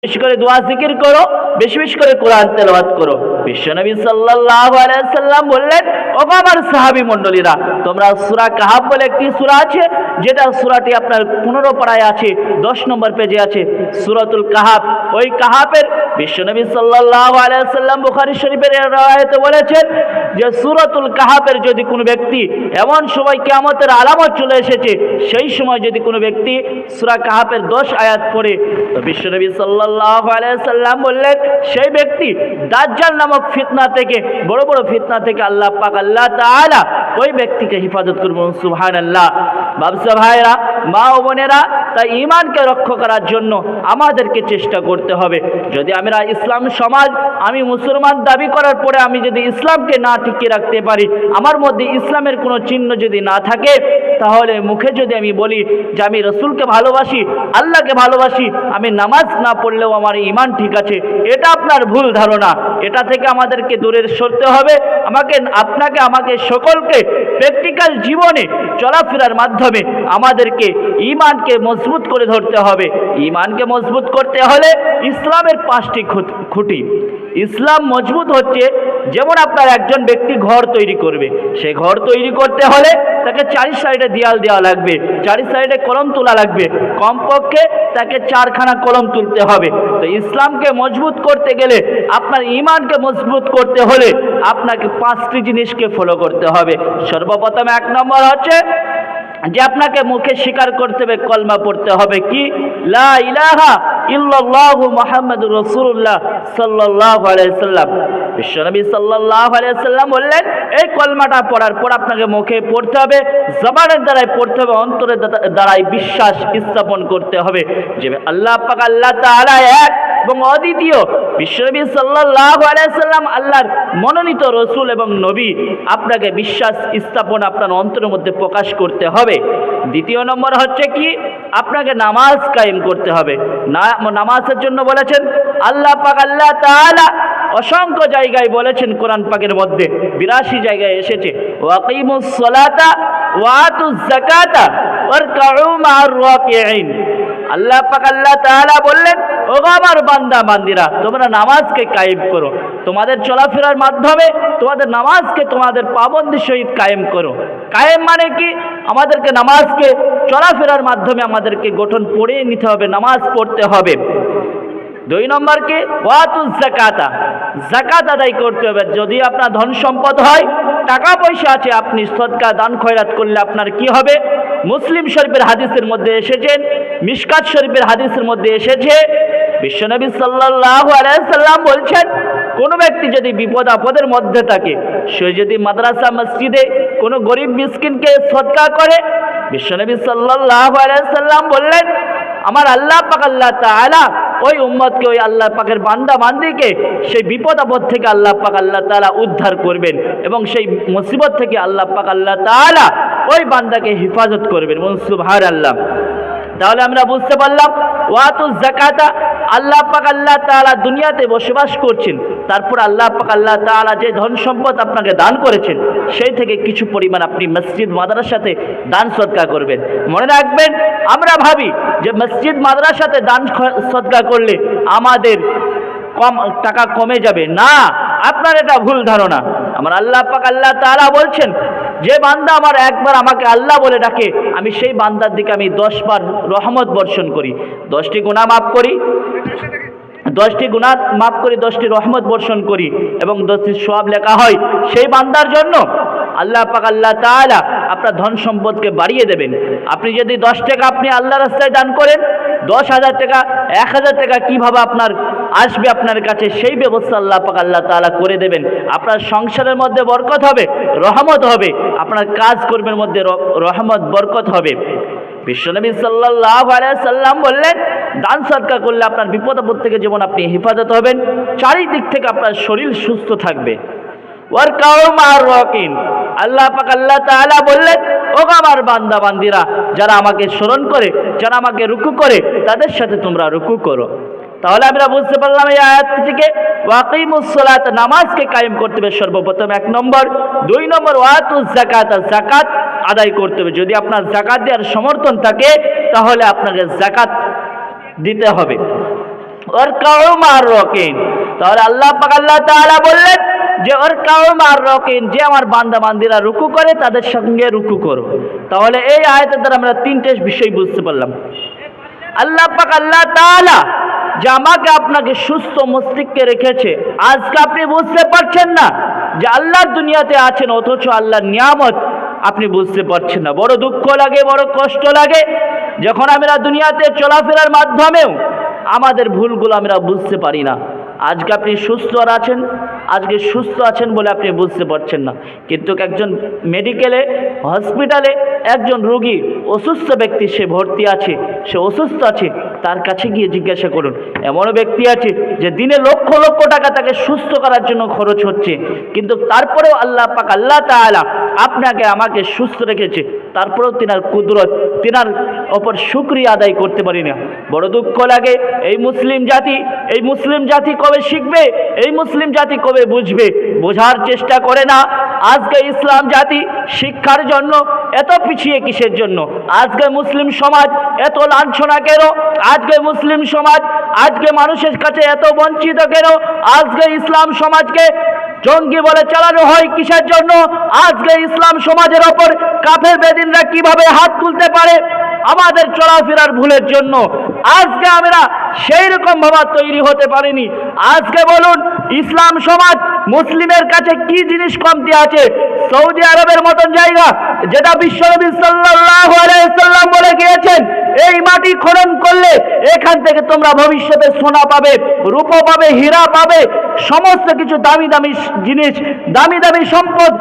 বেশি করে দোয়া জিকির করো, বেশি বেশি করে কোরআন তেলাওয়াত করো। বিশ্বনবী সাল্লাল্লাহু আলাইহি সাল্লাম বললেন, ও আমার সাহাবী মণ্ডলীরা, তোমরা সূরা কাহাফ বলে একটি সূরা আছে, যেটা সূরাটি আপনার 15 পারায় আছে, 10 নম্বর পেজে আছে সূরাতুল কাহাফ। ওই কাহাফের বিশ্বনবী সাল্লাল্লাহু আলাইহি সাল্লাম বুখারী শরীফের riwayate বলেছেন যে সূরাতুল কাহাফের যদি কোনো ব্যক্তি, এমন সময় কিয়ামতের আলামত চলে এসেছে, সেই সময় যদি কোনো ব্যক্তি সূরা কাহাফের 10 আয়াত পড়ে, তো বিশ্বনবী সাল্লাল্লাহু আলাইহি সাল্লাম বললেন, সেই ব্যক্তি দাজ্জাল নামক ফিতনা থেকে, বড় বড় ফিতনা থেকে আল্লাহ পাক আল্লাহ তাআলা ওই ব্যক্তিকে হেফাজত করবেন। সুবহানাল্লাহ। বাবসা ভাইরা, মা ও বোনেরা, তাই ঈমানকে রক্ষা করার জন্য আমাদেরকে চেষ্টা করতে হবে। যদি আমরা ইসলাম সমাজ, আমি মুসলমান দাবি করার পরে আমি যদি ইসলামকে না টিকিয়ে রাখতে পারি, আমার মধ্যে ইসলামের কোনো চিহ্ন যদি না থাকে, তাহলে মুখে যদি আমি বলি যে আমি রসুলকে ভালোবাসি, আল্লাহকে ভালোবাসি, আমি নামাজ না পড়লেও আমার ঈমান ঠিক আছে, এটা আপনার ভুল ধারণা। এটা থেকে আমাদেরকে দূরে সরতে হবে। আমাকে সকলকে প্র্যাকটিক্যাল জীবনে চলাফেরার মাধ্যমে আমাদেরকে ঈমানকে মজবুত করে ধরতে হবে। ঈমানকে মজবুত করতে হলে ইসলামের 5টি খুঁটি। ইসলাম মজবুত হচ্ছে, যেমন আপনার একজন ব্যক্তি ঘর তৈরি করবে, সে ঘর তৈরি করতে হলে তাকে 4 সাইডে দেয়াল দেওয়া লাগবে, 4 সাইডে কলম তোলা লাগবে, কমপক্ষে তাকে 4খানা কলম তুলতে হবে। তো ইসলামকে মজবুত করতে গেলে, আপনার ঈমানকে মজবুত করতে হলে আপনাকে 5টি জিনিসকে ফলো করতে হবে। সর্বপ্রথম 1 নম্বর হচ্ছে যে আপনাকে মুখে স্বীকার করতে হবে, কলমা পড়তে হবে, কি লা ইলাহা ইল্লাল্লাহু মুহাম্মাদুর রাসূলুল্লাহ সাল্লাল্লাহু আলাইহি সাল্লাম। বিশ্বনবী সাল্লাল্লাহু আলাইহি সাল্লাম বললেন, এই কলমাটা পড়ার পর আপনাকে মুখে পড়তে হবে, জবানের দ্বারাই পড়তে হবে, অন্তরের দ্বারাই বিশ্বাস স্থাপন করতে হবে যে আল্লাহ পাক আল্লাহ তাআলা এক এবং অদ্বিতীয়। বিশ্বনবী সাল্লাল্লাহু আলাইহি সাল্লাম আল্লাহর মনোনীত রসুল এবং নবী। আপনাকে বিশ্বাস স্থাপন আপনার অন্তরের মধ্যে প্রকাশ করতে হবে। দ্বিতীয় নম্বর হচ্ছে কি, আপনাকে নামাজ কায়েম করতে হবে। নামাজের জন্য বলেছেন আল্লাহ পাক আল্লাহ তাআলা অসংখ্য জায়গায় বলেছেন, কোরআন পাকের মধ্যে 82 জায়গায় এসেছে, ওয়াকিমুস সালাতা ওয়া আতুজ যাকাতা ওয়ারকাউ মা'আর রাকিঈন। আল্লাহ পাক আল্লাহ তাআলা বললেন, ও আমার বান্দা বান্দিরা, তোমরা নামাজকে কায়েম করো। তোমাদের চলাফেরার মাধ্যমে তোমাদের নামাজকে তোমাদের পাবন্দির সহিত কায়েম করো। কায়েম মানে কি? আমাদেরকে নামাজকে চলাফেরার মাধ্যমে আমাদেরকে গঠন পড়িয়ে নিতে হবে, নামাজ পড়তে হবে। 2 নম্বর কি, ওয়াতুজ যাকাতা, যাকাত আদায় করতে হবে। যদি আপনার ধন সম্পদ হয়, টাকা পয়সা আছে, আপনি সদকা দান খয়রাত করলে আপনার কি হবে? মুসলিম শরীফের হাদিসের মধ্যে এসেছেন, মিশকাত শরীফের হাদিসের মধ্যে এসেছে, বিশ্বনবী সাল্লাল্লাহু আলাইহি সাল্লাম বলছেন, কোনো ব্যক্তি যদি বিপদ আপদের মধ্যে থাকে, সে যদি মাদ্রাসা মসজিদে কোনো গরিব মিসকিনকে সদকা করে, বিশ্বনবী সাল্লাল্লাহু আলাইহি সাল্লাম বললেন, আমার আল্লাহ পাক আল্লাহ তাআলা ওই উম্মতকে, ওই আল্লাহ পাকের বান্দা বান্দিকে সেই বিপদ আপদ থেকে আল্লাহ পাক আল্লাহ তাআলা উদ্ধার করবেন এবং সেই মুসিবত থেকে আল্লাহ পাক আল্লাহ তাআলা ওই বান্দাকে হেফাজত করবেন। সুবহানাল্লাহ। তাহলে আমরা বুঝতে পারলাম, ওয়াতুজ যাকাতা, আল্লাহ পাক আল্লাহ তাআলা দুনিয়াতে বসবাস করছেন, তারপর আল্লাহ পাক আল্লাহ তাআলা যে ধন সম্পদ আপনাকে দান করেছেন, সেই থেকে কিছু পরিমাণ আপনি মসজিদ মাদ্রাসাতে দান সদকা করবেন। মনে রাখবেন, আমরা ভাবি যে মসজিদ মাদ্রাসাতে দান সদকা করলে আমাদের টাকা কমে যাবে। না, আপনার এটা ভুল ধারণা। আমার আল্লাহ পাক আল্লাহ তাআলা বলছেন, যে বান্দা আমার একবার আমাকে আল্লাহ বলে ডাকে, আমি সেই বান্দার দিকে আমি 10 বার রহমত বর্ষণ করি, 10টি গুনাহ মাফ করি, 10টি গুনাহ মাফ করি, 10টি রহমত বর্ষণ করি এবং 10টি সওয়াব লেখা হয় সেই বান্দার জন্য। আল্লাহ পাক আল্লাহ তাআলা আপনার ধন সম্পদকে বাড়িয়ে দেবেন। আপনি যদি 10 টাকা আপনি আল্লাহর রাস্তায় দান করেন, 10,000 টাকা 1,000 টাকা কিভাবে আপনার আসবে আপনার কাছে, সেই ব্যবস্থা আল্লাহ পাক আল্লাহ তাআলা করে দেবেন। আপনার সংসারের মধ্যে বরকত হবে, রহমত হবে, আপনার কাজকর্মের মধ্যে রহমত বরকত হবে। বিশ্বনবী সাল্লাল্লাহু আলাইহি সাল্লাম বললেন, দান সদকা করলে আপনার বিপদ আপদ থেকে যেমন আপনি হেফাজত হবেন, চারিদিক থেকে আপনার শরীর সুস্থ থাকবে। ওয়ারকাউ মা'আর রাকিঈন, আল্লাহ পাক আল্লাহ তাআলা বললেন, ও আমার বান্দা বান্দিরা, যারা আমাকে স্মরণ করে, যারা আমাকে রুকু করে, তাদের সাথে তোমরা রুকু করো। তাহলে আমরা বুঝতে পারলাম এই আয়াত থেকে ওয়াকিমুস সালাত, নামাজকে কায়েম করতে হবে সর্বপ্রথম 1 নম্বর। 2 নম্বর ওয়াতুজ যাকাত, যাকাত আদায় করতে হবে। যদি আপনার যাকাত দেওয়ার সমর্থন থাকে, তাহলে আপনাকে যাকাত দিতে হবে। ওর কাউম আর রকিন। তাহলে আল্লাহ পাক আল্লাহ তাআলা বললেন যে ওর কাউম আর রকিন, যে আমার বান্দা বান্দিরা রুকু করে তাদের সঙ্গে রুকু করো। তাহলে এই আয়াতের দ্বারা আমরা তিনটে বিষয় বুঝতে পারলাম। আল্লাহ পাক আল্লাহ তাআলা যে আমাকে আপনাকে সুস্থ মস্তিষ্কে রেখেছে, আজকে আপনি বুঝতে পারছেন না যে আল্লাহর দুনিয়াতে আছেন, অথচ আল্লাহর নিয়ামত আপনি বুঝতে পারছেন না। বড় দুঃখ লাগে, বড় কষ্ট লাগে যখন আমরা দুনিয়াতে চলাফেরার মাধ্যমেও আমাদের ভুলগুলো আমরা বুঝতে পারি না। আজকে আপনি সুস্থ আছেন, আজকে সুস্থ আছেন বলে আপনি বুঝতে পারছেন না, কিন্তু একজন মেডিকেলে হসপিটালে একজন রোগী অসুস্থ ব্যক্তি, সে ভর্তি আছে, সে অসুস্থ আছে, তার কাছে গিয়ে জিজ্ঞাসা করুন। এমনও ব্যক্তি আছে যে দিনে লক্ষ লক্ষ টাকা তাকে সুস্থ করার জন্য খরচ হচ্ছে, কিন্তু তারপরেও আল্লাহ পাক আল্লাহ তাআলা আপনাকে আমাকে সুস্থ রেখেছে, তারপরেও তিনার কুদরত, তিনার ওপর শুকরিয়া আদায় করতে পারি না। বড় দুঃখ লাগে। এই মুসলিম জাতি কবে শিখবে? এই মুসলিম জাতি কবে বুঝবে? বোঝার চেষ্টা করে না। আজকে ইসলাম জাতি শিক্ষার জন্য এত পিছিয়ে কিসের জন্য? আজকে মুসলিম সমাজ এত লাঞ্ছনা কেন? আজকে মুসলিম সমাজ আজকে মানুষের কাছে এত বঞ্চিত কেন? আজকে ইসলাম সমাজকে জঙ্গি বলে চালানো হয় কিসের জন্য? আজকে ইসলাম সমাজের ওপর কাফের বেদিনরা কিভাবে হাত তুলতে পারে? আমাদের চলাফেরার ভুলের জন্য। আজকে আমরা সেই রকম ভাবে তৈরি হতে পারিনি। আজকে বলুন, ইসলাম সমাজ মুসলিমের কাছে কি জিনিস কমতি আছে? সৌদি আরবের মতন জায়গা, যেটা বিশ্বনবী সাল্লাল্লাহু আলাইহি ওয়াসাল্লাম বলে গিয়েছেন, এই মাটি খনন করলে এখান থেকে তোমরা ভবিষ্যতে সোনা পাবে, রূপো পাবে, হীরা পাবে, সমস্ত কিছু দামি দামি জিনিস, দামি দামি সম্পদ